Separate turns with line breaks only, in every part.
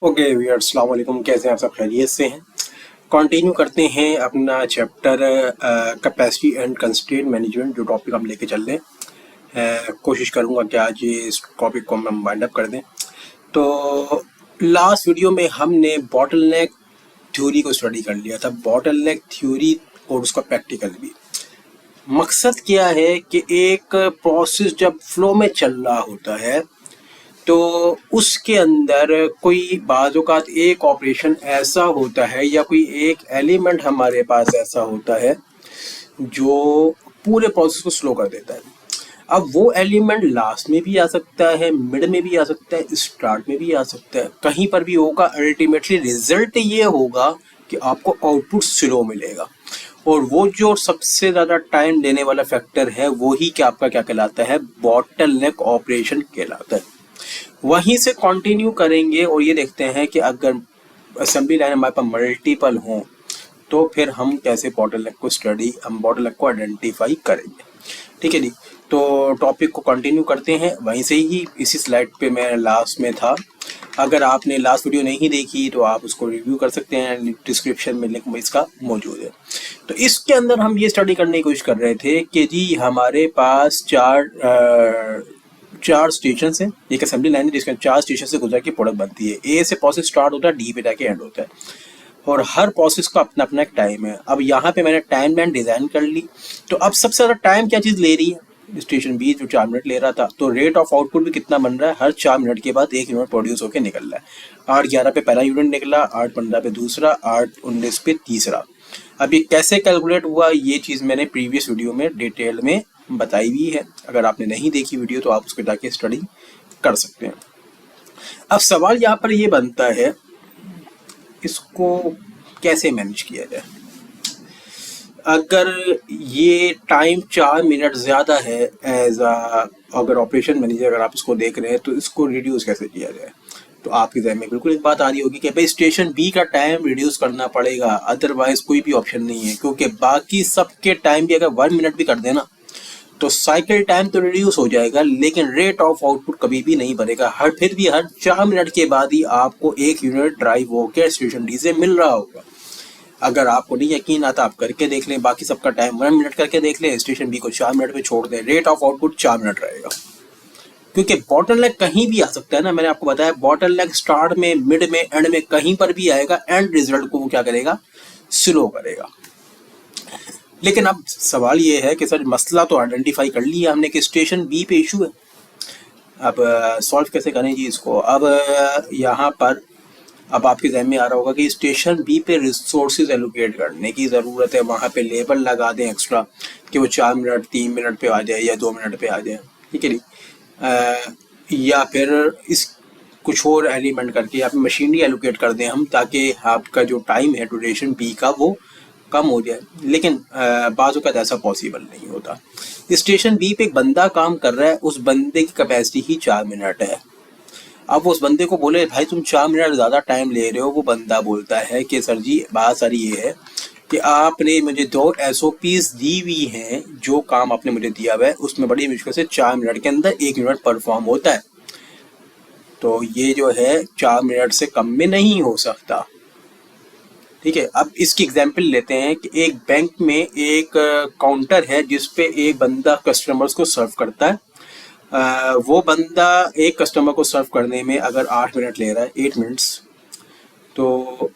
Okay viewers, अस्सलाम वालेकुम। कैसे हैं आप सब? खैरियत से हैं? कंटिन्यू करते हैं अपना chapter capacity and constraint management, जो टॉपिक हम लेके चल रहे हैं। कोशिश करूंगा कि आज ये इस टॉपिक को हम वाइंड अप कर दें। तो लास्ट वीडियो में हमने बॉटलनेक थ्योरी को स्टडी कर लिया था, बॉटलनेक थ्योरी और उसका प्रैक्टिकल भी। मकसद क्या है कि एक प्रोसेस जब फ्लो में चल रहा होता है तो उसके अंदर कोई बाज़-औक़ात एक ऑपरेशन ऐसा होता है या कोई एक एलिमेंट हमारे पास ऐसा होता है जो पूरे प्रोसेस को स्लो कर देता है। अब वो एलिमेंट लास्ट में भी आ सकता है, मिड में भी आ सकता है, स्टार्ट में भी आ सकता है, कहीं पर भी होगा। अल्टीमेटली रिजल्ट ये होगा कि आपको आउटपुट स्लो मिलेगा। और वो जो सबसे ज़्यादा टाइम लेने वाला फैक्टर है वही क्या आपका क्या कहलाता है, बॉटलनेक ऑपरेशन कहलाता है। वहीं से कंटिन्यू करेंगे और ये देखते हैं कि अगर असेंबली लाइन हमारे पास मल्टीपल हों तो फिर हम कैसे बॉटलनेक को बॉटलनेक को आइडेंटिफाई करेंगे। ठीक है जी, तो टॉपिक को कंटिन्यू करते हैं वहीं से ही। इसी स्लाइड पे मैं लास्ट में था। अगर आपने लास्ट वीडियो नहीं देखी तो आप उसको रिव्यू कर सकते हैं, डिस्क्रिप्शन में लिंक इसका मौजूद है। तो इसके अंदर हम ये स्टडी करने की कोशिश कर रहे थे कि जी हमारे पास चार स्टेशन है, एक असेंबली लाइन है जिसके 4 स्टेशन से गुजर के प्रोडक्ट बनती है। ए से प्रोसेस स्टार्ट होता है, डी पे जाके एंड होता है और हर प्रोसेस का अपना अपना एक टाइम है। अब यहाँ पे मैंने टाइम लाइन डिजाइन कर ली। तो अब सबसे ज्यादा टाइम क्या चीज ले रही है? स्टेशन बी जो 4 मिनट ले रहा था, तो रेट ऑफ आउटपुट भी कितना बन रहा है? हर 4 मिनट के बाद 1 यूनिट प्रोड्यूस होकर निकल रहा है। 8:11 पे पहला यूनिट निकला, 8:15 पे दूसरा, 8:19 पे तीसरा। अब ये कैसे कैलकुलेट हुआ, ये चीज मैंने प्रीवियस वीडियो में डिटेल में बताई हुई है। अगर आपने नहीं देखी वीडियो तो आप उसको जाके स्टडी कर सकते हैं। अब सवाल यहाँ पर ये बनता है, इसको कैसे मैनेज किया जाए? अगर ये टाइम 4 मिनट ज़्यादा है अगर ऑपरेशन मैनेजर अगर आप इसको देख रहे हैं तो इसको रिड्यूस कैसे किया जाए? तो आपके जहन में बिल्कुल एक बात आ रही होगी कि भाई स्टेशन बी का टाइम रिड्यूस करना पड़ेगा, अदरवाइज कोई भी ऑप्शन नहीं है, क्योंकि बाकी सबके टाइम भी अगर 1 मिनट भी कर देना तो साइकिल टाइम तो रिड्यूस हो जाएगा, लेकिन रेट ऑफ आउटपुट कभी भी नहीं बढ़ेगा। फिर भी हर 4 मिनट के बाद ही आपको 1 यूनिट ड्राइव होकर स्टेशन डी से मिल रहा होगा। अगर आपको नहीं यकीन आता आप करके देख लें, बाकी सबका टाइम 1 मिनट करके देख लें, स्टेशन बी को 4 मिनट पे छोड़ दें, रेट ऑफ आउटपुट 4 मिनट रहेगा। क्योंकि बॉटलनेक कहीं भी आ सकता है ना, मैंने आपको बताया बॉटलनेक स्टार्ट में, मिड में, एंड में कहीं पर भी आएगा। एंड रिजल्ट को वो क्या करेगा? स्लो करेगा। लेकिन अब सवाल ये है कि सर मसला तो आइडेंटिफाई कर लिया हमने कि स्टेशन बी पे इशू है, अब सॉल्व कैसे करें जी इसको? अब यहाँ पर अब आपके जहन में आ रहा होगा कि स्टेशन बी पे रिसोर्सेज एलोकेट करने की ज़रूरत है। वहाँ पे लेबल लगा दें एक्स्ट्रा कि वो 4 मिनट 3 मिनट पे आ जाए या 2 मिनट पे आ जाए, ठीक है जी। या फिर इस कुछ और एलिमेंट करके या फिर मशीनरी एलोकेट कर दें हम, ताकि आपका जो टाइम है ड्यूरेशन बी का वो कम हो जाए। लेकिन बाज़ औक़ात ऐसा पॉसिबल नहीं होता। स्टेशन बी पे एक बंदा काम कर रहा है, उस बंदे की कैपेसिटी ही 4 मिनट है। अब उस बंदे को बोले भाई तुम 4 मिनट ज़्यादा टाइम ले रहे हो, वो बंदा बोलता है कि सर जी बात सारी ये है कि आपने मुझे 2 SOPs दी हुई हैं, जो काम आपने मुझे दिया हुआ है उसमें बड़ी मुश्किल से 4 मिनट के अंदर 1 यूनिट परफॉर्म होता है, तो ये जो है 4 मिनट से कम में नहीं हो सकता। ठीक है, अब इसकी एग्जांपल लेते हैं कि एक बैंक में एक काउंटर है जिसपे एक बंदा कस्टमर्स को सर्व करता है। वो बंदा एक कस्टमर को सर्व करने में अगर 8 मिनट ले रहा है, 8 मिनट्स, तो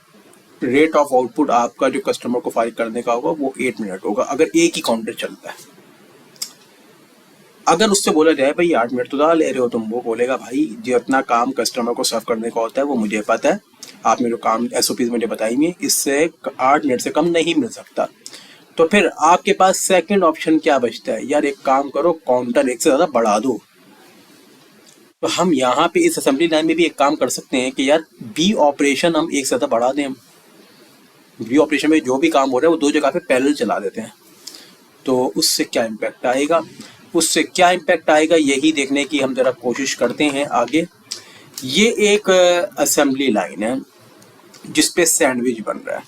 रेट ऑफ आउटपुट आपका जो कस्टमर को फाइल करने का होगा वो 8 मिनट होगा, अगर एक ही काउंटर चलता है। अगर उससे बोला जाए भाई 8 मिनट तो ज़्यादा ले रहे हो तुम, वो बोलेगा भाई जितना काम कस्टमर को सर्व करने का होता है वो मुझे पता है, आपने जो काम SOPs मुझे बताई हुई, इससे 8 मिनट से कम नहीं मिल सकता। तो फिर आपके पास सेकंड ऑप्शन क्या बचता है? यार एक काम करो, काउंटर एक से ज़्यादा बढ़ा दो। तो हम यहाँ पे इस असेंबली लाइन में भी एक काम कर सकते हैं कि यार बी ऑपरेशन हम एक से ज़्यादा बढ़ा दें। बी ऑपरेशन में जो भी काम हो रहा है वो 2 जगह पे पैरेलल चला देते हैं। तो उससे क्या इम्पैक्ट आएगा? यही देखने की हम ज़रा कोशिश करते हैं आगे। ये एक असेंबली लाइन है जिसपे सैंडविच बन रहा है,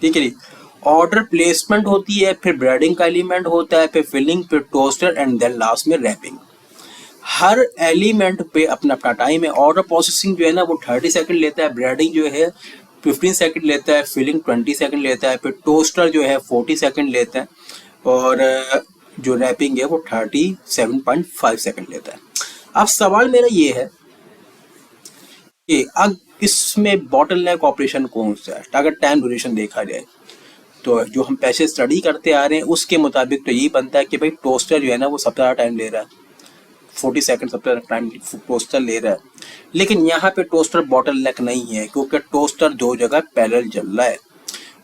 ठीक है जी। ऑर्डर प्लेसमेंट होती है, फिर ब्रेडिंग का एलिमेंट होता है, फिर फिलिंग, फिर टोस्टर एंड देन लास्ट में रैपिंग। हर एलिमेंट पे अपना अपना टाइम है। ऑर्डर प्रोसेसिंग जो है ना वो 30 सेकंड लेता है, ब्रेडिंग जो है 15 सेकंड लेता है, फिलिंग 20 सेकंड लेता है, फिर टोस्टर जो है 40 सेकंड लेता है, और जो रैपिंग है वो 37.5 सेकंड लेता है। अब सवाल मेरा ये है कि अब इसमें बॉटलनेक ऑपरेशन कौन सा है? अगर टाइम ड्यूरेशन देखा जाए तो जो हम पैसे स्टडी करते आ रहे हैं उसके मुताबिक तो यही बनता है कि भाई टोस्टर जो है ना वो सबसे ज़्यादा टाइम ले रहा है, 40 सेकंड सबसे ज़्यादा टाइम टोस्टर ले रहा है। लेकिन यहाँ पे टोस्टर बॉटलनेक नहीं है क्योंकि टोस्टर दो जगह पैरेलल चल रहा है।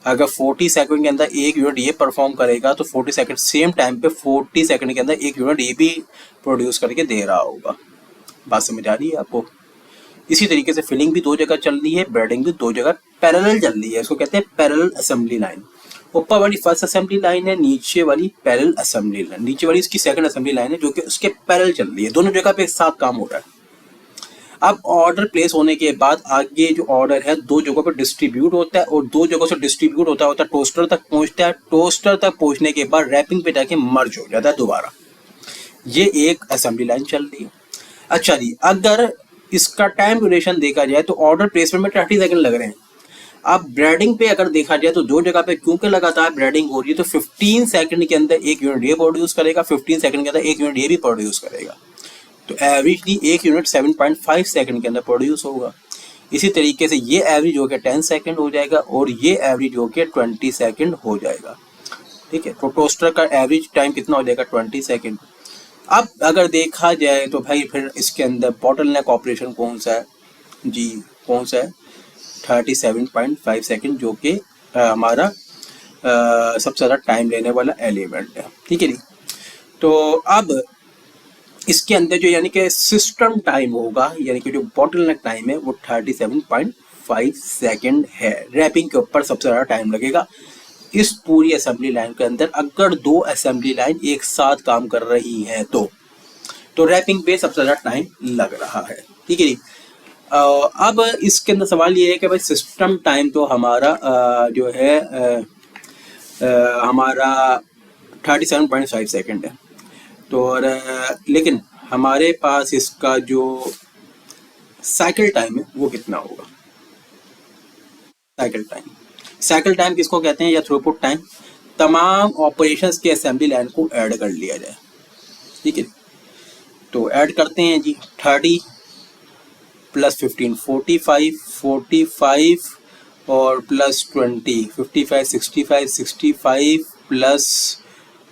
अगर 40 सेकंड के अंदर एक यूनिट ये परफॉर्म करेगा तो 40 सेकंड सेम टाइम पे 40 सेकंड के अंदर एक यूनिट ये भी प्रोड्यूस करके दे रहा होगा। बात समझ आ रही है आपको? इसी तरीके से फिलिंग भी दो जगह चल रही है, ब्रेडिंग भी दो जगह पैरेलल चल रही है। इसको कहते हैं पैरेलल असेंबली लाइन। ऊपर वाली फर्स्ट असेंबली लाइन है, नीचे वाली पैरेलल असेंबली लाइन, नीचे वाली इसकी सेकंड असेंबली लाइन है जो कि उसके पैरेलल चल रही है। दोनों जगह पे एक साथ काम हो रहा है। अब ऑर्डर प्लेस होने के बाद आगे जो ऑर्डर है दो जगहों पर डिस्ट्रीब्यूट होता है और दो जगहों से डिस्ट्रीब्यूट होता है टोस्टर तक पहुंचता है। टोस्टर तक पहुंचने के बाद रैपिंग पे जाके मर्ज हो जाता है दोबारा। ये एक असेंबली लाइन चल रही है। अच्छा जी, अगर इसका टाइम ड्यूरेशन देखा जाए तो ऑर्डर प्लेसमेंट में 30 सेकंड लग रहे हैं। अब ब्रेडिंग पे अगर देखा जाए तो दो जगह पे क्योंकि लगातार ब्रेडिंग हो रही है तो 15 सेकंड के अंदर एक यूनिट ये प्रोड्यूस करेगा, 15 सेकंड के अंदर एक यूनिट ये भी प्रोड्यूस करेगा। तो एवरेजली एक यूनिट 7.5 सेकंड के अंदर प्रोड्यूस होगा। इसी तरीके से ये एवरेज हो गया 10 सेकंड हो जाएगा और ये एवरेज हो गया 20 सेकंड हो जाएगा। ठीक है, तो टोस्टर का एवरेज टाइम कितना हो जाएगा? 20 सेकंड। अब अगर देखा जाए तो भाई फिर इसके अंदर बॉटलनेक ऑपरेशन कौन सा है जी? कौन सा है? 37.5 सेकंड, जो कि हमारा सबसे ज़्यादा टाइम लेने वाला एलिमेंट है। ठीक है जी। तो अब इसके अंदर जो यानी कि सिस्टम टाइम होगा, यानी कि जो बॉटलनेक टाइम है वो 37.5 सेकंड है। रैपिंग के ऊपर सबसे ज़्यादा टाइम लगेगा इस पूरी असेंबली लाइन के अंदर। अगर दो असेंबली लाइन एक साथ काम कर रही हैं तो रैपिंग पे सबसे ज़्यादा टाइम लग रहा है। ठीक है जी। अब इसके अंदर सवाल ये है कि भाई सिस्टम टाइम तो हमारा जो है हमारा 37.5 सेकंड है। तो लेकिन हमारे पास इसका जो साइकिल टाइम है वो कितना होगा? साइकिल टाइम किसको कहते हैं? या थ्रूपुट टाइम। तमाम ऑपरेशंस के असेंबली लाइन को ऐड कर लिया जाए। ठीक है, तो ऐड करते हैं जी। 30 प्लस 15 45 और प्लस 20 55 65 प्लस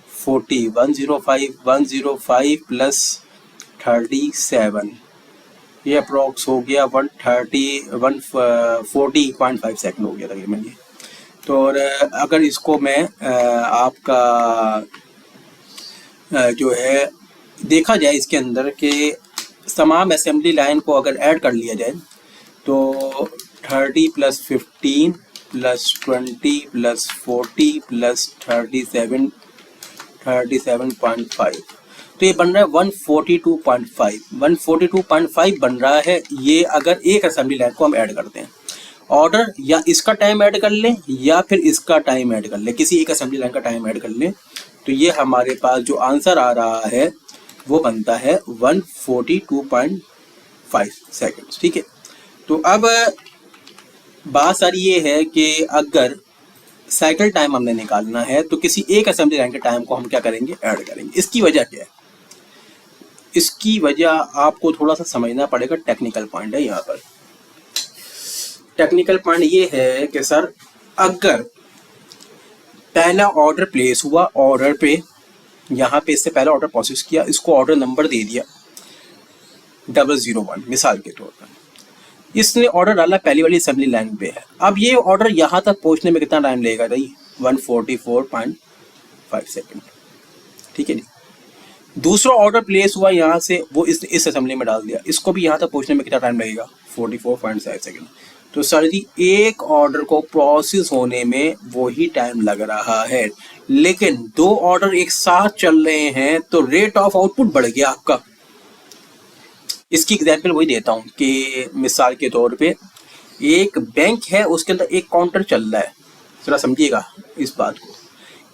40 105 प्लस 37, ये अप्रॉक्स हो गया 140.5 सेकंड हो गया तकरीबन ये। तो अगर इसको मैं आपका जो है देखा जाए इसके अंदर के तमाम असेंबली लाइन को अगर ऐड कर लिया जाए तो 30 प्लस 15 प्लस 20 प्लस 40 प्लस 37.5, तो ये बन रहा है 142.5 बन रहा है। ये अगर एक असेंबली लाइन को हम ऐड करते हैं, ऑर्डर या इसका टाइम ऐड कर लें या फिर इसका टाइम ऐड कर लें, किसी एक असेंबली लाइन का टाइम ऐड कर लें, तो ये हमारे पास जो आंसर आ रहा है वो बनता है 142.5 सेकंड्स। ठीक है, तो अब बात सारी ये है कि अगर साइकिल टाइम हमने निकालना है तो किसी एक असेंबली लाइन के टाइम को हम क्या करेंगे? ऐड करेंगे। इसकी वजह क्या है? इसकी वजह आपको थोड़ा सा समझना पड़ेगा। टेक्निकल पॉइंट है यहाँ पर। टेक्निकल पॉइंट ये है कि सर अगर पहला ऑर्डर प्लेस हुआ, ऑर्डर पे यहाँ पे इससे पहला ऑर्डर प्रोसेस किया, इसको ऑर्डर नंबर दे दिया 001 मिसाल के तौर पर, इसने ऑर्डर डाला पहली वाली असेंबली लाइन पे है। अब ये ऑर्डर यहाँ तक पहुँचने में कितना टाइम लगेगा भाई? 144.5 सेकंड। ठीक है जी। दूसरा ऑर्डर प्लेस हुआ यहाँ से, वो इस असेंबली में डाल दिया, इसको भी यहाँ तक पहुँचने में कितना टाइम लगेगा? 44.5 सेकंड। तो सर जी एक ऑर्डर को प्रोसेस होने में वही टाइम लग रहा है, लेकिन दो ऑर्डर एक साथ चल रहे हैं तो रेट ऑफ आउटपुट बढ़ गया आपका। इसकी एग्जांपल वही देता हूँ कि मिसाल के तौर पे एक बैंक है, उसके अंदर एक काउंटर चल रहा है। जरा समझिएगा इस बात को।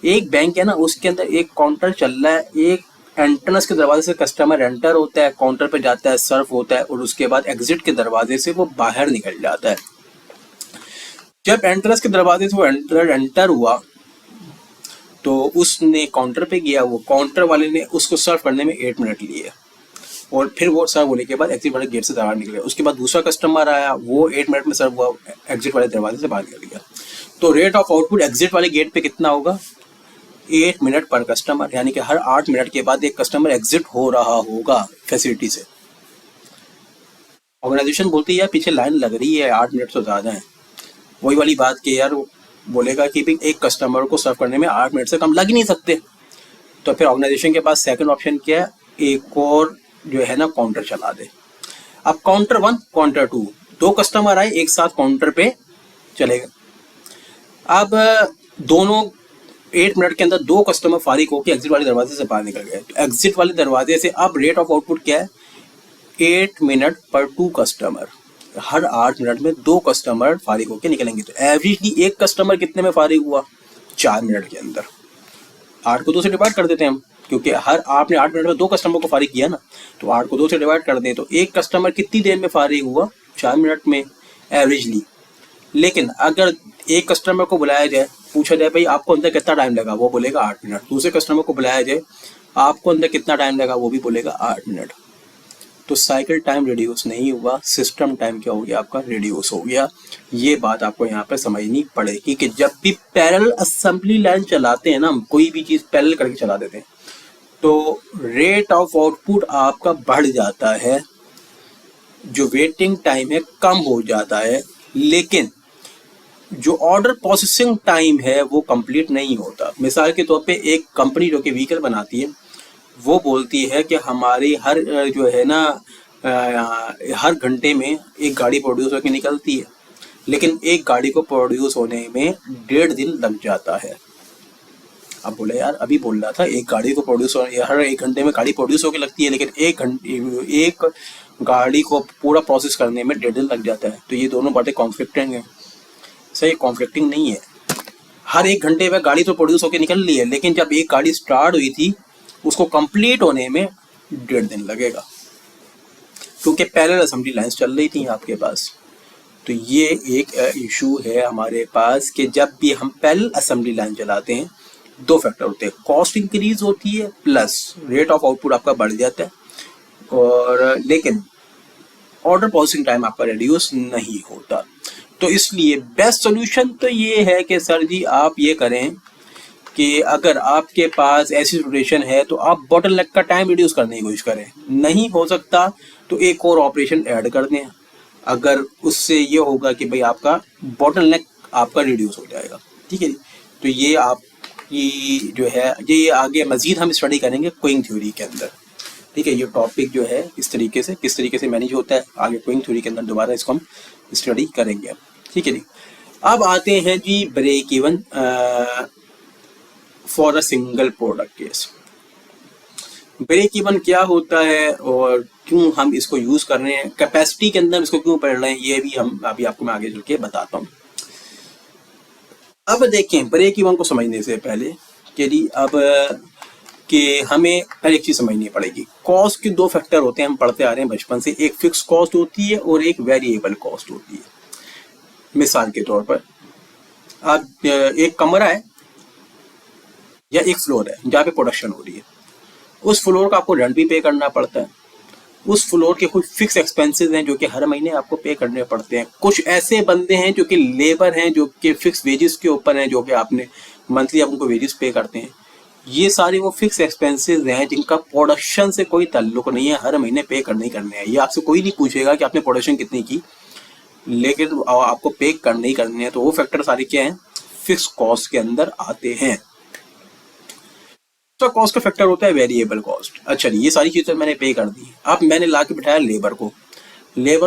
एक बैंक है ना, उसके अंदर एक काउंटर चल रहा है, एक एंट्रेंस के दरवाजे से कस्टमर एंटर होता है, काउंटर पे जाता है, सर्व होता है और उसके बाद एग्जिट के दरवाजे से वो बाहर निकल जाता है। जब एंट्रेंस के दरवाजे से वो एंटर हुआ तो उसने काउंटर पे गया, वो काउंटर वाले ने उसको सर्व करने में 8 मिनट लिए और फिर वो सर्व होने के बाद एग्जिट वाले गेट से बाहर निकले। उसके बाद दूसरा कस्टमर आया, वो 8 मिनट में सर्व हुआ, एग्जिट वाले दरवाजे से बाहर निकल गया। तो रेट ऑफ आउटपुट एग्जिट वाले गेट पे कितना होगा? 8 मिनट पर कस्टमर, यानी कि हर 8 मिनट के बाद एक कस्टमर एग्जिट हो रहा होगा फैसिलिटी से। ऑर्गेनाइजेशन बोलती है यार पीछे लाइन लग रही है, 8 मिनट तो ज़्यादा है। वही वाली बात कि यार बोलेगा कि भाई एक कस्टमर को सर्व करने में 8 मिनट से कम लग ही नहीं सकते। तो फिर ऑर्गेनाइजेशन के पास सेकंड ऑप्शन क्या है? एक और जो है ना काउंटर चला दे। अब काउंटर 1 काउंटर 2 दो कस्टमर आए एक साथ काउंटर पे चले गए। अब दोनों 8 मिनट के अंदर दो कस्टमर फारिग होकर एग्जिट वाले दरवाजे से बाहर निकल गए। तो एग्जिट वाले दरवाजे से अब रेट ऑफ आउटपुट क्या है? 8 मिनट पर 2 कस्टमर, हर 8 मिनट में 2 कस्टमर फारिग होकर निकलेंगे। तो एवरेजली एक कस्टमर कितने में फारिग हुआ? 4 मिनट के अंदर। 8 को 2 से डिवाइड कर देते हैं हम, क्योंकि हर आपने 8 मिनट में 2 कस्टमर को फारिग किया ना, तो 8 को 2 से डिवाइड कर दें तो एक कस्टमर कितनी देर में फारिग हुआ? 4 मिनट में एवरेजली। लेकिन अगर एक कस्टमर को बुलाया जाए, पूछा जाए भाई आपको अंदर कितना टाइम लगा, वो बोलेगा 8 मिनट। दूसरे कस्टमर को बुलाया जाए, आपको अंदर कितना टाइम लगा, वो भी बोलेगा 8 मिनट। तो साइकिल टाइम रिड्यूस नहीं हुआ, सिस्टम टाइम क्या हो गया आपका? रिड्यूस हो गया। ये बात आपको यहाँ पे समझनी पड़ेगी कि जब भी पैरेलल असेंबली लाइन चलाते हैं ना, हम कोई भी चीज़ पैरेलल करके चला देते हैं तो रेट ऑफ आउटपुट आपका बढ़ जाता है, जो वेटिंग टाइम है कम हो जाता है, लेकिन जो ऑर्डर प्रोसेसिंग टाइम है वो कंप्लीट नहीं होता। मिसाल के तौर पे एक कंपनी जो कि व्हीकल बनाती है वो बोलती है कि हमारी हर जो है ना हर घंटे में एक गाड़ी प्रोड्यूस होकर निकलती है, लेकिन एक गाड़ी को प्रोड्यूस होने में 1.5 दिन लग जाता है। अब बोले यार अभी बोल रहा था एक गाड़ी को प्रोड्यूस हर 1 घंटे में गाड़ी प्रोड्यूस होकर लगती है, लेकिन एक गाड़ी को पूरा प्रोसेस करने में 1.5 दिन लग जाता है। तो ये दोनों बातें कॉन्फ्लिक्टिंग है। सही, कॉन्फ्लिक्टिंग नहीं है। हर 1 घंटे में गाड़ी तो प्रोड्यूस होकर निकल रही है, लेकिन जब एक गाड़ी स्टार्ट हुई थी उसको कंप्लीट होने में 1.5 दिन लगेगा, क्योंकि पैरेलल असेंबली लाइंस चल रही थी आपके पास। तो ये एक इशू है हमारे पास कि जब भी हम पैरेलल असेंबली लाइन चलाते हैं 2 फैक्टर होते हैं, कॉस्ट इंक्रीज होती है प्लस रेट ऑफ आउटपुट आपका बढ़ जाता है, और लेकिन ऑर्डर प्रोसेसिंग टाइम आपका रिड्यूस नहीं होता। तो इसलिए बेस्ट सोल्यूशन तो ये है कि सर जी आप ये करें कि अगर आपके पास ऐसी सिचुएशन है तो आप बॉटलनेक का टाइम रिड्यूस करने की कोशिश करें। नहीं हो सकता तो एक और ऑपरेशन ऐड कर दें, अगर उससे ये होगा कि भाई आपका बॉटलनेक आपका रिड्यूस हो जाएगा। ठीक है जी। तो ये आपकी जो है ये आगे मजीद हम स्टडी करेंगे क्विंग थ्योरी के अंदर। ठीक है, ये टॉपिक जो है इस तरीके से किस तरीके से मैनेज होता है आगे क्विंग थ्योरी के अंदर दोबारा इसको हम स्टडी करेंगे। ठीक है जी। अब आते हैं जी break even for a single product case. Break even क्या होता है और क्यों हम इसको यूज कर रहे हैं, कैपेसिटी के अंदर इसको क्यों पढ़ रहे हैं, ये भी हम अभी आपको मैं आगे चल के बताता हूँ। अब देखें ब्रेक इवन को समझने से पहले कि जी अब कि हमें पहले एक चीज समझनी पड़ेगी। कॉस्ट के 2 फैक्टर होते हैं, हम पढ़ते आ रहे हैं बचपन से, एक फिक्स कॉस्ट होती है और एक वेरिएबल कॉस्ट होती है। मिसाल के तौर पर आप एक कमरा है या एक फ्लोर है जहाँ पे प्रोडक्शन हो रही है, उस फ्लोर का आपको रेंट भी पे करना पड़ता है। उस फ्लोर के कुछ फिक्स एक्सपेंसेस हैं जो कि हर महीने आपको पे करने पड़ते हैं। कुछ ऐसे बंदे हैं जो कि लेबर हैं जो कि फिक्स वेजेस के ऊपर हैं, जो कि आपने मंथली आप उनको वेजेस पे करते हैं। ये सारे वो फिक्स एक्सपेंसेस हैं जिनका प्रोडक्शन से कोई ताल्लुक नहीं है, हर महीने पे करने ही करने हैं। ये आपसे कोई नहीं पूछेगा कि आपने प्रोडक्शन कितनी की, लेकिन आपको पे करने ही करने हैं। तो वो फैक्टर सारे क्या हैं, फिक्स कॉस्ट के अंदर आते हैं। तो कॉस्ट का फैक्टर होता है वेरिएबल कॉस्ट। अच्छा ये सारी चीजें मैंने पे कर दी। अब मैंने ला के बिठाया लेबर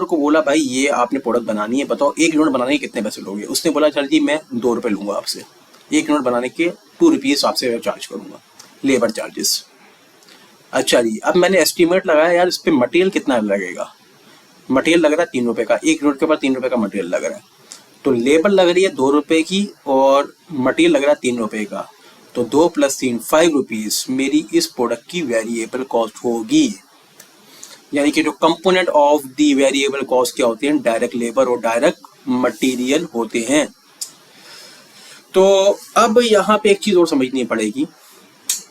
को बोला भाई ये आपने प्रोडक्ट बनानी है, बताओ 1 यूनिट बनाने के कितने पैसे लोगे। उसने बोला चल जी मैं 2 रुपये लूंगा आपसे, 1 यूनिट बनाने के 2 रुपीज आपसे चार्ज करूंगा लेबर चार्जेस। अच्छा जी, अब मैंने एस्टिमेट लगाया यार इस पर मटेरियल कितना लगेगा। मटेरियल लग रहा है 3 रुपये का, 1 यूनिट के ऊपर 3 रुपये का मटेरियल लग रहा है। तो लेबर लग रही है 2 रुपये की और मटेरियल लग रहा है 3 रुपये का। तो 2 + 3 5 रुपीज़ मेरी इस प्रोडक्ट की वेरिएबल कॉस्ट होगी। यानी कि जो component of the variable cost क्या होते हैं, डायरेक्ट लेबर और डायरेक्ट मटेरियल होते हैं। तो अब यहाँ पे एक चीज़ और समझनी पड़ेगी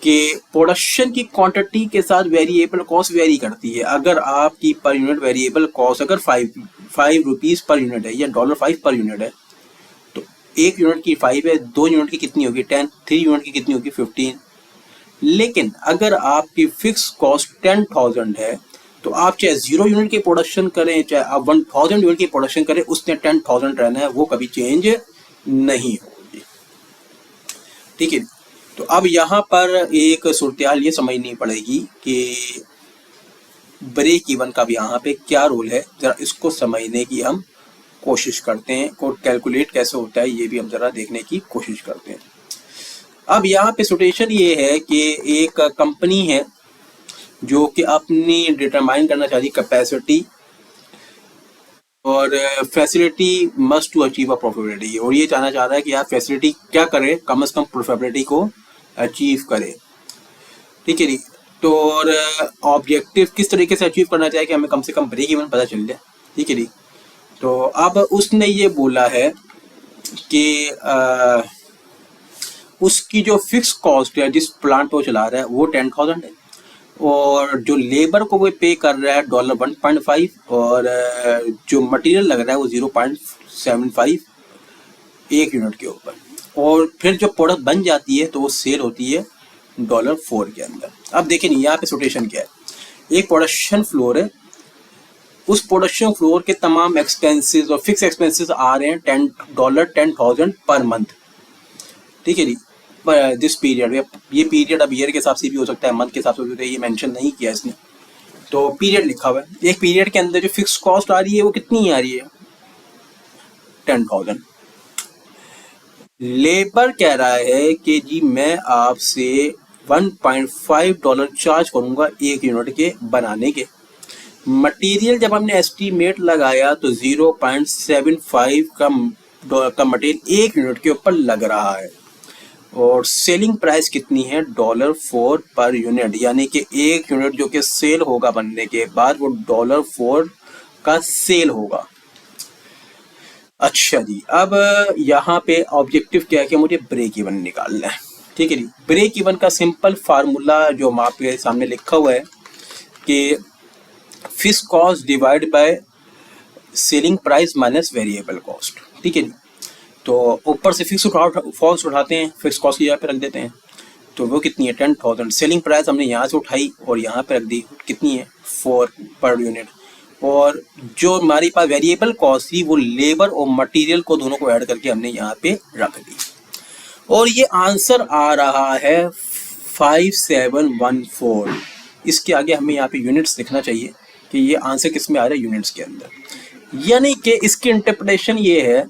कि प्रोडक्शन की क्वांटिटी के साथ वेरिएबल कॉस्ट वेरी करती है। अगर आपकी पर यूनिट वेरिएबल कॉस्ट अगर 5 रुपीज़ पर यूनिट है या $5 पर यूनिट है, तो 1 यूनिट की 5 है, 2 यूनिट की कितनी होगी 10, 3 यूनिट की कितनी होगी 15। लेकिन अगर आपकी फिक्स कॉस्ट 10,000 है, तो आप चाहे 0 यूनिट की प्रोडक्शन करें, चाहे आप 1000 यूनिट की प्रोडक्शन करें, उसने 10,000 रहना है, वो कभी चेंज नहीं होगी। ठीक है। तो अब यहाँ पर एक सूरत ये समझनी पड़ेगी कि ब्रेक इवन का भी यहाँ पे क्या रोल है, ज़रा इसको समझने की हम कोशिश करते हैं। को कैलकुलेट कैसे होता है ये भी हम ज़रा देखने की कोशिश करते हैं। अब यहाँ पे सिचुएशन ये है कि एक कंपनी है जो कि अपनी डिटरमाइन करना चाहती कैपेसिटी और facility must to achieve a profitability, और ये चाहना चाह रहा है कि यार फैसिलिटी क्या करे, कम से कम प्रॉफिटेबिलिटी को अचीव करे। ठीक है जी। तो और ऑब्जेक्टिव किस तरीके से अचीव करना चाहिए कि हमें कम से कम ब्रेक इवन पता चल जाए। ठीक है जी। तो अब उसने ये बोला है कि उसकी जो फिक्स कॉस्ट है जिस प्लांट पे वो चला रहा है वो 10,000 है, और जो लेबर को वो पे कर रहा है $1.5, और जो मटेरियल लग रहा है वो 0.75 1 यूनिट के ऊपर, और फिर जो प्रोडक्ट बन जाती है तो वो सेल होती है $4 के अंदर। अब देखें यहाँ पे सिचुएशन क्या है, एक प्रोडक्शन फ्लोर है, उस प्रोडक्शन फ्लोर के तमाम एक्सपेंसेस और फिक्स एक्सपेंसेस आ रहे हैं $10,000 पर मंथ। ठीक है जी। दिस पीरियड, ये पीरियड अब ईयर के हिसाब से भी हो सकता है, मंथ के हिसाब से भी होता है, ये मेंशन नहीं किया इसने, तो पीरियड लिखा हुआ है। एक पीरियड के अंदर जो फिक्स कॉस्ट आ रही है वो कितनी आ रही है 10,000। लेबर कह रहा है कि जी मैं आपसे $1.5 चार्ज करूंगा 1 यूनिट के बनाने के। मटेरियल जब हमने एस्टीमेट लगाया तो 0.75 का मटेरियल 1 यूनिट के ऊपर लग रहा है, और सेलिंग प्राइस कितनी है $4 पर यूनिट, यानी कि 1 यूनिट जो कि सेल होगा बनने के बाद वो $4 का सेल होगा। अच्छा जी। अब यहाँ पे ऑब्जेक्टिव क्या है कि मुझे ब्रेक इवन निकालना है। ठीक है जी। ब्रेक इवन का सिंपल फार्मूला जो आपके सामने लिखा हुआ है कि fix cost divide by selling price minus variable cost. ठीक है जी। तो ऊपर से फिक्स कॉस्ट उठाते हैं, फिक्स कॉस्ट यहाँ पे रख देते हैं, तो वो कितनी है 10,000। सेलिंग प्राइस हमने यहाँ से उठाई और यहाँ पे रख दी, कितनी है 4 पर यूनिट, और जो हमारी पास वेरिएबल कॉस्ट थी वो लेबर और मटेरियल को दोनों को ऐड करके हमने यहाँ पे रख दी, और ये आंसर आ रहा है 5714। इसके आगे हमें यहाँ पे यूनिट्स लिखना चाहिए कि ये आंसर किस में आ रहा है, यूनिट्स के अंदर। यानी कि इसकी इंटरप्रिटेशन ये है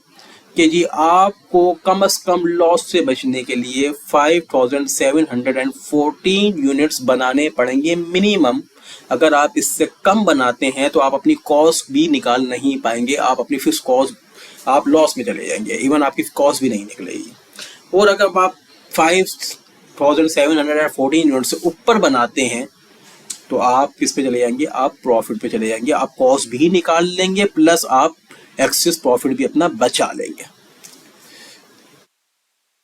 कि जी आपको कम से कम लॉस से बचने के लिए 5714 यूनिट्स बनाने पड़ेंगे मिनिमम। अगर आप इससे कम बनाते हैं तो आप अपनी कॉस्ट भी निकाल नहीं पाएंगे, आप अपनी फिक्स कॉस्ट आप लॉस में चले जाएंगे, इवन आपकी कॉस्ट भी नहीं निकलेगी। और अगर आप 5714 यूनिट से ऊपर बनाते हैं तो आप किस पे चले जाएंगे, आप प्रॉफिट पे चले जाएंगे, आप कॉस्ट भी निकाल लेंगे प्लस आप एक्सेस प्रॉफिट भी अपना बचा लेंगे।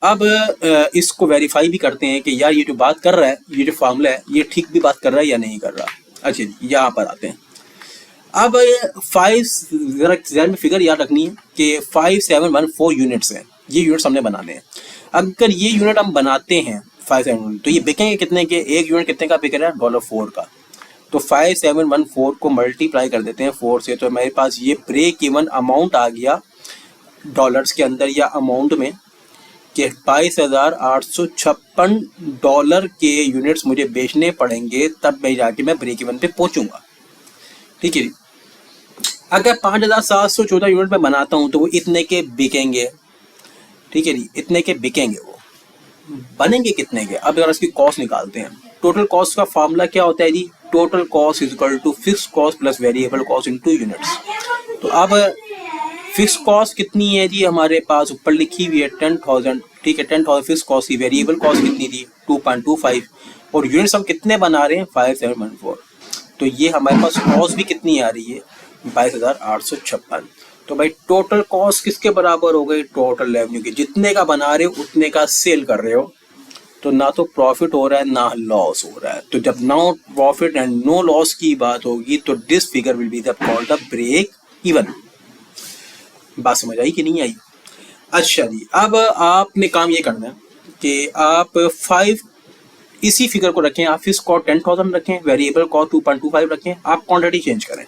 अब इसको वेरीफाई भी करते हैं कि यार ये जो बात कर रहा है, ये जो फार्मूला है, ये ठीक भी बात कर रहा है या नहीं कर रहा। अच्छा जी, यहाँ पर आते हैं। अब 5 जरा में फिगर याद रखनी है कि 5714 यूनिट्स हैं, ये यूनिट्स हमने बनाने हैं। अगर ये यूनिट हम बनाते हैं 5714 तो ये बिकेंगे कितने के, एक यूनिट कितने का बिक रहा है $4 का, तो 5714 को मल्टीप्लाई कर देते हैं 4 से, तो मेरे पास ये ब्रेक इवन अमाउंट आ गया डॉलर्स के अंदर या अमाउंट में कि $22,856 के यूनिट्स मुझे बेचने पड़ेंगे, तब मैं जाके मैं ब्रेक इवन पे पहुंचूंगा। ठीक है। अगर 5,714 यूनिट में बनाता हूं तो वो इतने के बिकेंगे। ठीक है जी, इतने के बिकेंगे, वो बनेंगे कितने के। अब अगर इसकी कॉस्ट निकालते हैं, टोटल कॉस्ट का फॉर्मूला क्या होता है जी, total cost is equal to fix cost plus variable cost into units. तो अब फिक्स कॉस्ट कितनी है जी, हमारे पास ऊपर लिखी हुई है 10,000, ठीक है, 10,000 फिक्स कॉस्ट थी, वेरिएबल कॉस्ट कितनी थी 2.25, और यूनिट्स हम कितने बना रहे हैं 5714। तो ये हमारे पास कॉस्ट भी कितनी आ रही है 22,856। तो भाई टोटल कॉस्ट किसके बराबर हो गई, टोटल रेवेन्यू के। जितने का बना रहे हो उतने का सेल कर रहे हो, तो ना तो प्रॉफिट हो रहा है ना लॉस हो रहा है। तो जब no profit and no loss की बात होगी तो this figure will be the called the break even. बात समझ आई कि नहीं आई? अच्छा जी, अब आपने काम ये करना है कि आप 5 इसी फिगर को रखें, आप फिक्स कॉस्ट 10,000 रखें, वेरिएबल कॉस्ट 2.25 रखें, आप क्वांटिटी चेंज करें।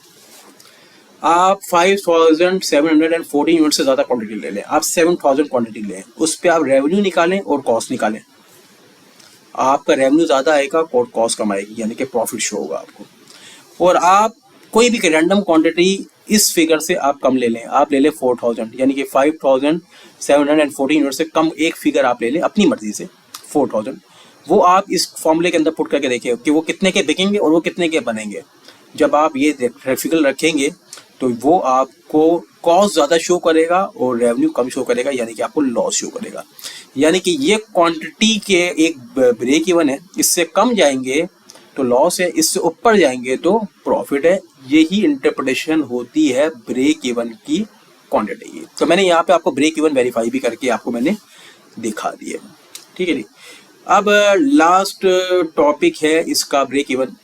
आप 5,714 यूनिट से ज़्यादा क्वांटिटी ले लें, आप 7,000 क्वांटिटी लें, उस पर आप रेवेन्यू निकालें और कॉस्ट निकालें। आपका रेवेन्यू ज़्यादा आएगा और कॉस्ट कम आएगी, यानी कि प्रॉफिट शो होगा आपको। और आप कोई भी रैंडम क्वांटिटी इस फिगर से आप कम ले लें, आप ले लें 4,000, यानी कि 5,714 यूनिट से कम एक फिगर आप ले लें अपनी मर्जी से 4,000। वो आप इस फॉर्मूले के अंदर पुट करके देखिए कि वो कितने के बिकेंगे और वो कितने के बनेंगे। जब आप ये फिगर रखेंगे तो वो आपको कॉस्ट ज़्यादा शो करेगा और रेवेन्यू कम शो करेगा, यानी कि आपको लॉस शो करेगा। यानी कि ये क्वांटिटी के एक ब्रेक इवन है, इससे कम जाएंगे तो लॉस है, इससे ऊपर जाएंगे तो प्रॉफिट है। यही इंटरप्रिटेशन होती है ब्रेक इवन की क्वांटिटी की। तो मैंने यहाँ पे आपको ब्रेक इवन वेरीफाई भी करके आपको मैंने दिखा दिया, ठीक है जी। अब लास्ट टॉपिक है इसका ब्रेक इवन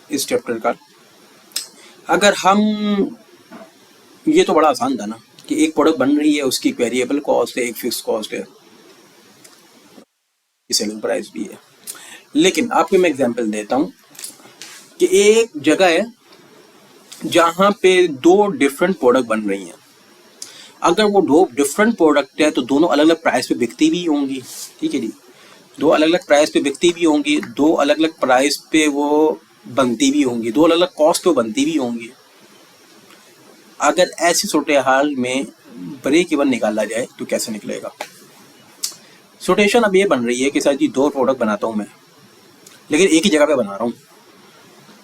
इस चैप्टर का। अगर हम, ये तो बड़ा आसान था ना कि एक प्रोडक्ट बन रही है, उसकी वेरिएबल कॉस्ट है, एक फिक्स कॉस्ट है, सेलिंग प्राइस भी है। लेकिन आपको मैं एग्जांपल देता हूं कि एक जगह है जहां पे 2 डिफरेंट प्रोडक्ट बन रही हैं। अगर वो 2 डिफरेंट प्रोडक्ट है तो दोनों अलग अलग प्राइस पे बिकती भी होंगी, ठीक है जी। 2 अलग अलग प्राइस पे बिकती भी होंगी, 2 अलग अलग प्राइस पे वो बनती भी होंगी, 2 अलग अलग कॉस्ट पे बनती भी होंगी। अगर ऐसी सूरत हाल में ब्रेक इवन निकाला जाए तो कैसे निकलेगा? सिचुएशन अब ये बन रही है कि सर जी 2 प्रोडक्ट बनाता हूँ मैं, लेकिन एक ही जगह पे बना रहा हूँ।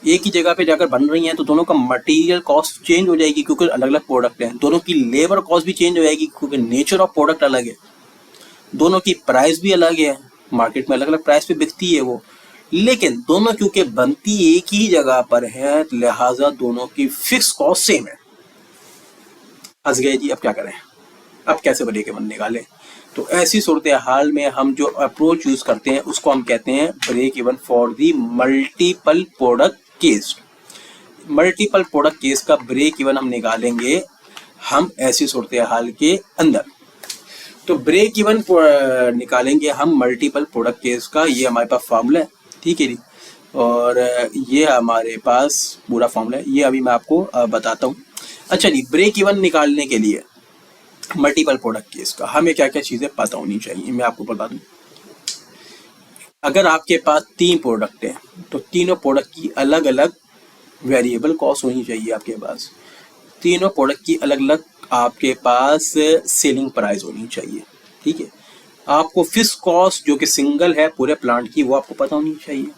एक ही जगह पे जाकर बन रही हैं तो दोनों का मटेरियल कॉस्ट चेंज हो जाएगी क्योंकि अलग अलग प्रोडक्ट हैं। दोनों की लेबर कॉस्ट भी चेंज हो जाएगी क्योंकि नेचर ऑफ प्रोडक्ट अलग है। दोनों की प्राइस भी अलग है, मार्केट में अलग अलग प्राइस पे बिकती है वो। लेकिन दोनों क्योंकि बनती एक ही जगह पर है, लिहाजा दोनों की फिक्स कॉस्ट सेम है। फंस गए जी, अब क्या करें? अब कैसे ब्रेक इवन निकालें? तो ऐसी सूरत हाल में हम जो अप्रोच यूज करते हैं उसको हम कहते हैं break even for the multiple product case. Multiple product case का ब्रेक इवन हम निकालेंगे हम ऐसी सूरत हाल के अंदर। तो ब्रेक इवन निकालेंगे हम मल्टीपल प्रोडक्ट केस का, ये हमारे पास फॉर्मूला है, ठीक है जी। और ये हमारे पास पूरा फॉर्मूला है, ये अभी मैं आपको बताता हूँ। अच्छा जी, ब्रेक इवन निकालने के लिए मल्टीपल प्रोडक्ट केस का हमें क्या क्या चीज़ें पता होनी चाहिए, मैं आपको बता दूं। अगर आपके पास 3 प्रोडक्ट हैं तो तीनों प्रोडक्ट की अलग अलग वेरिएबल कॉस्ट होनी चाहिए आपके पास। तीनों प्रोडक्ट की अलग अलग आपके पास सेलिंग प्राइस होनी चाहिए, ठीक है। आपको फिक्स कॉस्ट जो कि सिंगल है पूरे प्लांट की वो आपको पता होनी चाहिए।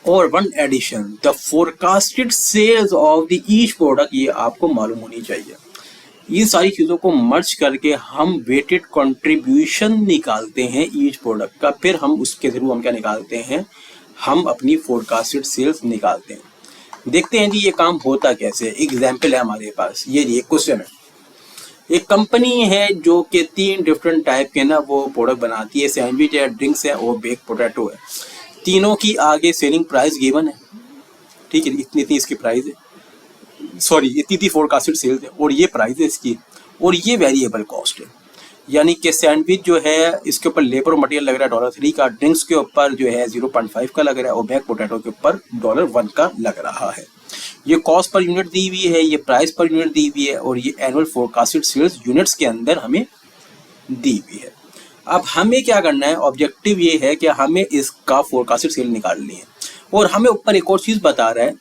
और one addition, the forecasted sales of the each product, ये आपको मालूम होनी चाहिए। इन सारी चीज़ों को मर्ज करके हम वेटेड कंट्रीब्यूशन निकालते हैं ईच प्रोडक्ट का। फिर हम उसके थ्रू हम क्या निकालते हैं, हम अपनी फोरकास्टेड सेल्स निकालते हैं। देखते हैं जी ये काम होता कैसे। एग्जाम्पल है हमारे पास, ये एक क्वेश्चन है। एक कंपनी है जो कि 3 डिफरेंट टाइप के ना वो प्रोडक्ट बनाती है, सैंडविच है, ड्रिंक्स है और बेक पोटैटो है। तीनों की आगे सेलिंग प्राइस गिवन है, ठीक है, इतनी इतनी इसकी प्राइस है, सॉरी इतनी इतनी फोरकास्टेड सेल्स है और ये प्राइस है इसकी, और ये वेरिएबल कॉस्ट है। यानी कि सैंडविच जो है इसके ऊपर लेबर और मटेरियल लग रहा है $3 का, ड्रिंक्स के ऊपर जो है 0.5 का लग रहा है और बैक पोटैटो के ऊपर $1 का लग रहा है। ये कॉस्ट पर यूनिट दी हुई है, ये प्राइस पर यूनिट दी हुई है और ये एनुअल फोरकास्टेड सेल्स यूनिट्स के अंदर हमें दी हुई है। अब हमें क्या करना है, ऑब्जेक्टिव ये है कि हमें इसका फोरकास्टेड सेल निकालनी है। और हमें ऊपर एक और चीज़ बता रहा है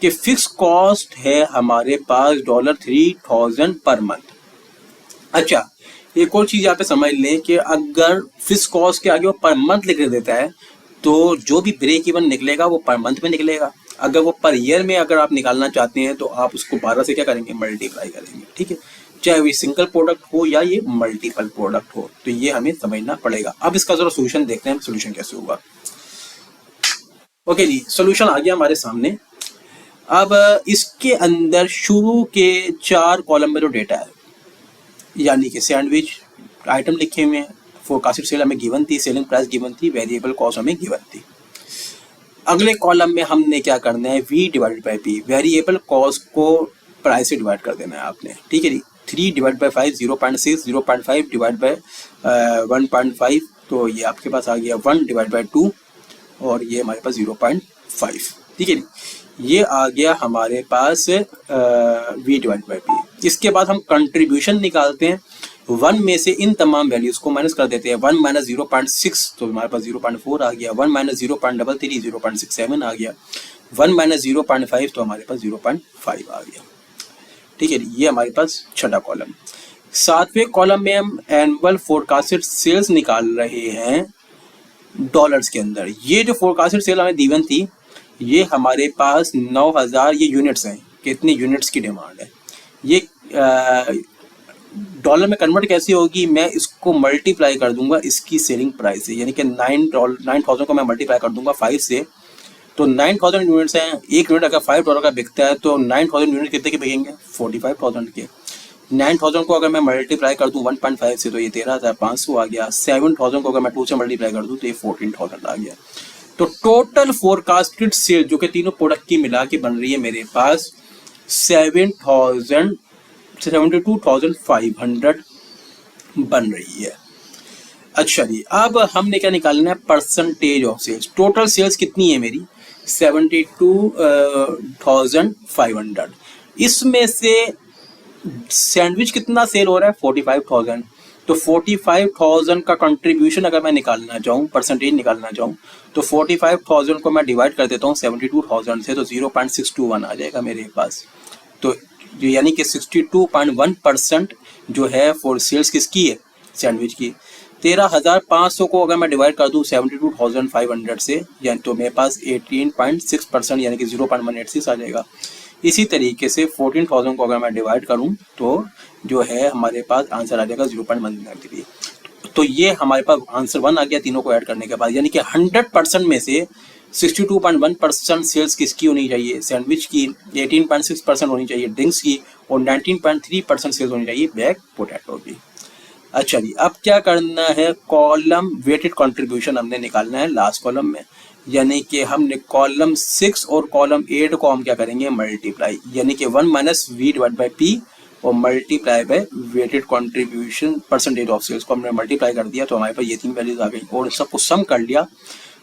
कि फिक्स कॉस्ट है हमारे पास $3,000 पर मंथ। अच्छा, एक और चीज़ यहाँ पे समझ लें कि अगर फिक्स कॉस्ट के आगे वो पर मंथ लिख देता है तो जो भी ब्रेक इवन निकलेगा वो पर मंथ में निकलेगा। अगर वो पर ईयर में अगर आप निकालना चाहते हैं तो आप उसको 12 से क्या करेंगे, मल्टीप्लाई करेंगे, ठीक है। चाहे वो सिंगल प्रोडक्ट हो या ये मल्टीपल प्रोडक्ट हो। तो ये हमें समझना पड़ेगा। अब इसका जरा सोल्यूशन देखते हैं, सोल्यूशन कैसे होगा। ओके जी, सोल्यूशन आ गया हमारे सामने। अब इसके अंदर शुरू के 4 कॉलम में जो डेटा है, यानी कि सैंडविच आइटम लिखे हुए हैं, फोरकास्टेड सेल हमें गिवन थी, सेलिंग प्राइस गिवन थी, वेरिएबल कॉस्ट हमें गिवन थी। अगले कॉलम में हमने क्या करना है, v divided by P, variable cost को प्राइस से डिवाइड कर देना है आपने, ठीक है जी। 3 डिवाइड बाई 5 0.6, 0.5 डिवाइड बाई 1.5, तो ये आपके पास आ गया 1 डिवाइड बाई 2, और ये हमारे पास 0.5, ठीक है जी। ये आ गया हमारे पास v डिवाइड बाई पी। इसके बाद हम कंट्रीब्यूशन निकालते हैं। 1 में से इन तमाम वैल्यूज को माइनस कर देते हैं। 1 माइनस 0.6 तो हमारे पास 0.4 आ गया। 1 माइनस 0.33 0.67 आ गया। 1 माइनस 0.5 तो हमारे पास 0.5 आ गया, ठीक है। ये हमारे पास छठा कॉलम। 7वें कॉलम में हम एनुअल फोरकास्टेड सेल्स निकाल रहे हैं डॉलर्स के अंदर। ये जो फोरकास्टेड सेल हमें गिवन थी, ये हमारे पास 9000 ये यूनिट्स हैं, कितने यूनिट्स की डिमांड है। ये डॉलर में कन्वर्ट कैसे होगी, मैं इसको मल्टीप्लाई कर दूंगा इसकी सेलिंग प्राइस से, यानी कि 9,000 को मैं मल्टीप्लाई कर दूंगा 5 से। तो 9,000 यूनिट्स हैं, एक यूनिट अगर $5 का बिकता है तो 9,000 यूनिट कितने के बिकेंगे, 45,000 के। 9,000 को अगर मैं मल्टीप्लाई कर दूं 1.5 से तो ये 13,500 आ गया। 7,000 को अगर मैं 2 से मल्टीप्लाई कर दूं तो ये 14,000 आ गया। तो टोटल फोरकास्टेड सेल जो कि तीनों प्रोडक्ट की मिला के बन रही है मेरे पास 72,500 बन रही है। अच्छा जी, अब हमने क्या निकालना है, percentage of sales. Total sales कितनी है मेरी, 72,500। इसमें से सैंडविच कितना सेल हो रहा है, 45,000। तो 45,000 का कंट्रीब्यूशन अगर मैं निकालना चाहूँ, परसेंटेज निकालना चाहूँ, तो 45,000 को मैं डिवाइड कर देता हूँ 72,000 से, तो 0.621 आ जाएगा मेरे पास। तो यानी कि 62.1% जो है फॉर सेल्स किसकी है, सैंडविच की। 13,500 को अगर मैं डिवाइड कर दूं 72,500 से, यानी तो मेरे पास 18.6% यानी कि 0.186 आ जाएगा। इसी तरीके से 14,000 को अगर मैं डिवाइड करूं तो जो है हमारे पास आंसर आ जाएगा 0.193। तो ये हमारे पास आंसर 1 आ गया तीनों को ऐड करने के बाद, यानी कि 100% में से 62.1% सेल्स किसकी होनी चाहिए, सैंडविच की। 18.6% होनी चाहिए ड्रिंक्स की, और 19.3% सेल्स होनी चाहिए बैग पोटैटो की। अच्छा जी, अब क्या करना है, कॉलम वेटेड कंट्रीब्यूशन हमने निकालना है लास्ट कॉलम में, यानी कि हमने कॉलम 6 और कॉलम 8 को हम क्या करेंगे, मल्टीप्लाई, यानी कि 1 minus V divide by P और multiply by weighted contribution percentage of sales को हमने मल्टीप्लाई कर दिया, तो हमारे पास ये 3 वैल्यूज आ गई और सबको सम कर लिया,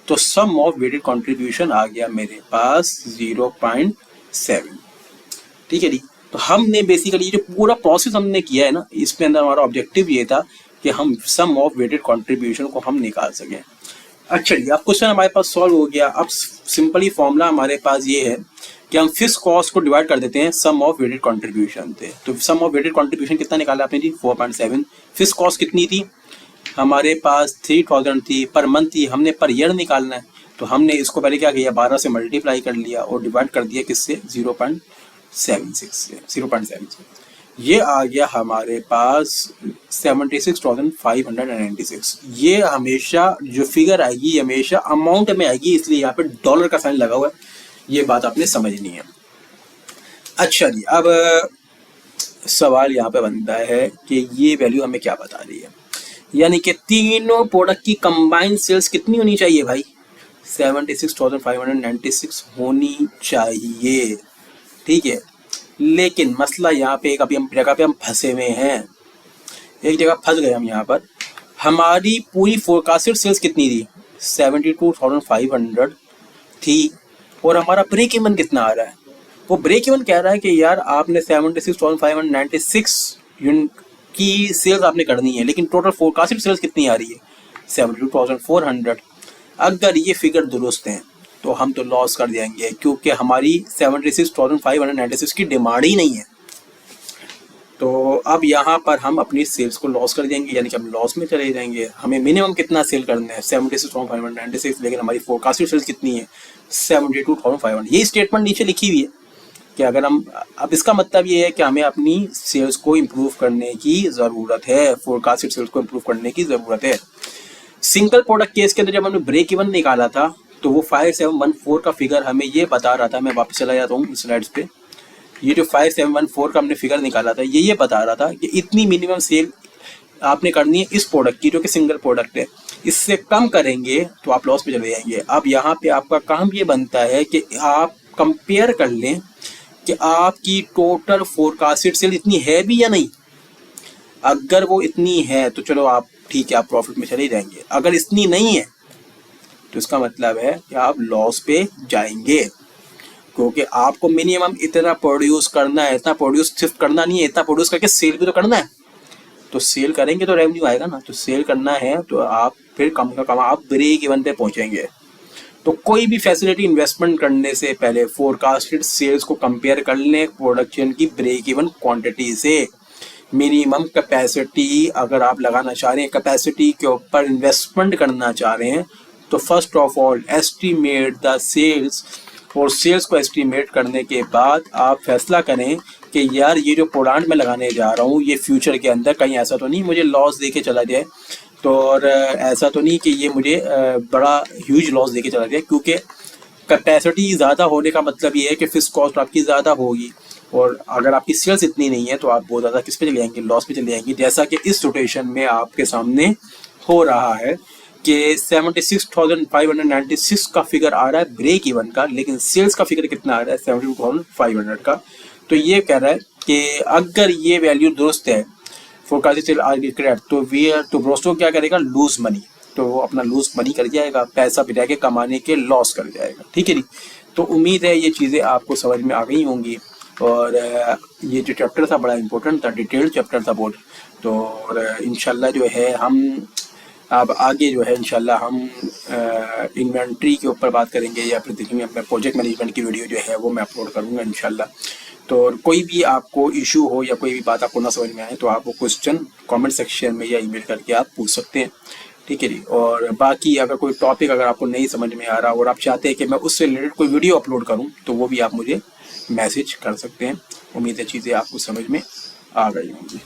तो सम ऑफ वेटेड कंट्रीब्यूशन आ गया मेरे पास 0.7, ठीक है जी। तो हमने बेसिकली जो पूरा प्रोसेस हमने किया है ना, इसके अंदर हमारा ऑब्जेक्टिव ये था कि हम सम ऑफ वेटेड कंट्रीब्यूशन को हम निकाल सकें। अच्छा जी, अब क्वेश्चन हमारे पास सॉल्व हो गया। अब सिंपली फॉर्मूला हमारे पास ये है कि हम फिक्स कॉस्ट को डिवाइड कर देते हैं सम ऑफ वेटेड कंट्रीब्यूशन से। तो सम ऑफ वेटेड कंट्रीब्यूशन कितना निकाला आपने जी, 4.7। फिक्स कॉस्ट कितनी थी हमारे पास, 3,000 थी पर मंथ थी, हमने पर ईयर निकालना है, तो हमने इसको पहले क्या किया, 12 से मल्टीप्लाई कर लिया और डिवाइड कर दिया किससे, 0.76 से, 0.76। ये आ गया हमारे पास 76,596। ये हमेशा जो फिगर आएगी हमेशा अमाउंट में आएगी, इसलिए यहाँ पे डॉलर का साइन लगा हुआ है, ये बात आपने समझनी है। अच्छा जी, अब सवाल यहाँ पे बनता है कि ये वैल्यू हमें क्या बता रही है, यानी कि तीनों प्रोडक्ट की कंबाइंड सेल्स कितनी होनी चाहिए भाई, 76,596 होनी चाहिए, ठीक है। लेकिन मसला यहाँ पे एक अभी हम जगह पे हम फंसे हुए हैं, एक जगह फंस गए हम यहाँ पर। हमारी पूरी फोरकास्टेड सेल्स कितनी थी, 72,500 थी, और हमारा ब्रेक इवन कितना आ रहा है, वो ब्रेक इवन कह रहा है कि यार आपने 76,596 यूनिट की सेल्स आपने करनी है, लेकिन टोटल फोरकास्टेड सेल्स कितनी आ रही है, 72,400। अगर ये फिगर दुरुस्त है तो हम तो लॉस कर देंगे, क्योंकि हमारी 76,596 की डिमांड ही नहीं है। तो अब यहाँ पर हम अपनी सेल्स को लॉस कर देंगे, यानी कि हम लॉस में चले जाएंगे। हमें मिनिमम कितना सेल करना है, 76,596, लेकिन हमारी फोरकास्टेड सेल्स कितनी है, 72,500। ये स्टेटमेंट नीचे लिखी हुई है कि अगर हम, अब इसका मतलब ये है कि हमें अपनी सेल्स को इम्प्रूव करने की ज़रूरत है, फोरकास्टेड सेल्स को इम्प्रूव करने की ज़रूरत है। सिंगल प्रोडक्ट केस के अंदर जब हमने ब्रेक इवन निकाला था तो वो 5714 का फिगर हमें ये बता रहा था, मैं वापस चला जाता हूँ स्लाइड्स पे, ये जो 5714 का हमने फिगर निकाला था ये बता रहा था कि इतनी मिनिमम सेल आपने करनी है इस प्रोडक्ट की जो कि सिंगल प्रोडक्ट है, इससे कम करेंगे तो आप लॉस पे चले जाएंगे। अब यहाँ पे आपका काम ये बनता है कि आप कंपेयर कर लें कि आपकी टोटल फोरकास्टेड सेल इतनी है भी या नहीं। अगर वो इतनी है तो चलो आप ठीक है, आप प्रॉफिट में चले जाएंगे। अगर इतनी नहीं है तो इसका मतलब है कि आप लॉस पे जाएंगे, क्योंकि आपको मिनिमम इतना प्रोड्यूस करना है। इतना प्रोड्यूस सिर्फ करना नहीं है, इतना प्रोड्यूस करके सेल भी तो करना है। तो सेल करेंगे तो रेवेन्यू आएगा ना, तो सेल करना है तो आप फिर कम का कम आप ब्रेक इवन पे पहुंचेंगे। तो कोई भी फैसिलिटी इन्वेस्टमेंट करने से पहले फोरकास्टेड सेल्स को कंपेयर कर लें प्रोडक्शन की ब्रेक इवन क्वांटिटी से। मिनिमम कैपेसिटी अगर आप लगाना चाह रहे हैं, कैपेसिटी के ऊपर इन्वेस्टमेंट करना चाह रहे हैं, तो first of all estimate the sales, और सेल्स को एस्टिमेट करने के बाद आप फैसला करें कि यार ये जो प्रोडक्ट मैं लगाने जा रहा हूँ ये फ्यूचर के अंदर कहीं ऐसा तो नहीं मुझे लॉस दे के चला जाए, तो और ऐसा तो नहीं कि ये मुझे बड़ा ह्यूज लॉस दे के चला जाए। क्योंकि कैपेसिटी ज़्यादा होने का मतलब ये है कि फिक्स कॉस्ट आपकी ज़्यादा होगी, और अगर आपकी सेल्स इतनी नहीं है तो आप बहुत ज़्यादा किस पे चले जाएंगे, लॉस पे चले जाएंगे। जैसा कि इस सिचुएशन में आपके सामने हो रहा है कि 76,596 का फिगर आ रहा है ब्रेक इवन का, लेकिन सेल्स का फिगर कितना आ रहा है 72,500 का। तो ये कह रहा है कि अगर ये वैल्यू दुरुस्त है फोरकास्टेड करेक्ट, तो ब्रोस्टो क्या करेगा, लूज मनी, तो वो अपना लूज मनी कर जाएगा, पैसा बिता के कमाने के लॉस कर जाएगा। ठीक है जी। तो उम्मीद है ये चीज़ें आपको समझ में आ गई होंगी, और ये जो चैप्टर था बड़ा इंपॉर्टेंट था, डिटेल्ड चैप्टर था बहुत। तो और इंशाल्लाह जो है हम अब आगे जो है इंशाल्लाह हम इन्वेंट्री के ऊपर बात करेंगे, या फिर देखेंगे अपने प्रोजेक्ट मैनेजमेंट की वीडियो जो है वो मैं अपलोड करूँगा इंशाल्लाह। तो कोई भी आपको इशू हो या कोई भी बात आपको ना समझ में आए तो आप वो क्वेश्चन कमेंट सेक्शन में या ईमेल करके आप पूछ सकते हैं। ठीक है जी। और बाकी अगर कोई टॉपिक अगर आपको नहीं समझ में आ रहा और आप चाहते हैं कि मैं उससे रिलेटेड कोई वीडियो अपलोड करूं, तो वो भी आप मुझे मैसेज कर सकते हैं। उम्मीद है चीज़ें आपको समझ में आ गई होंगी।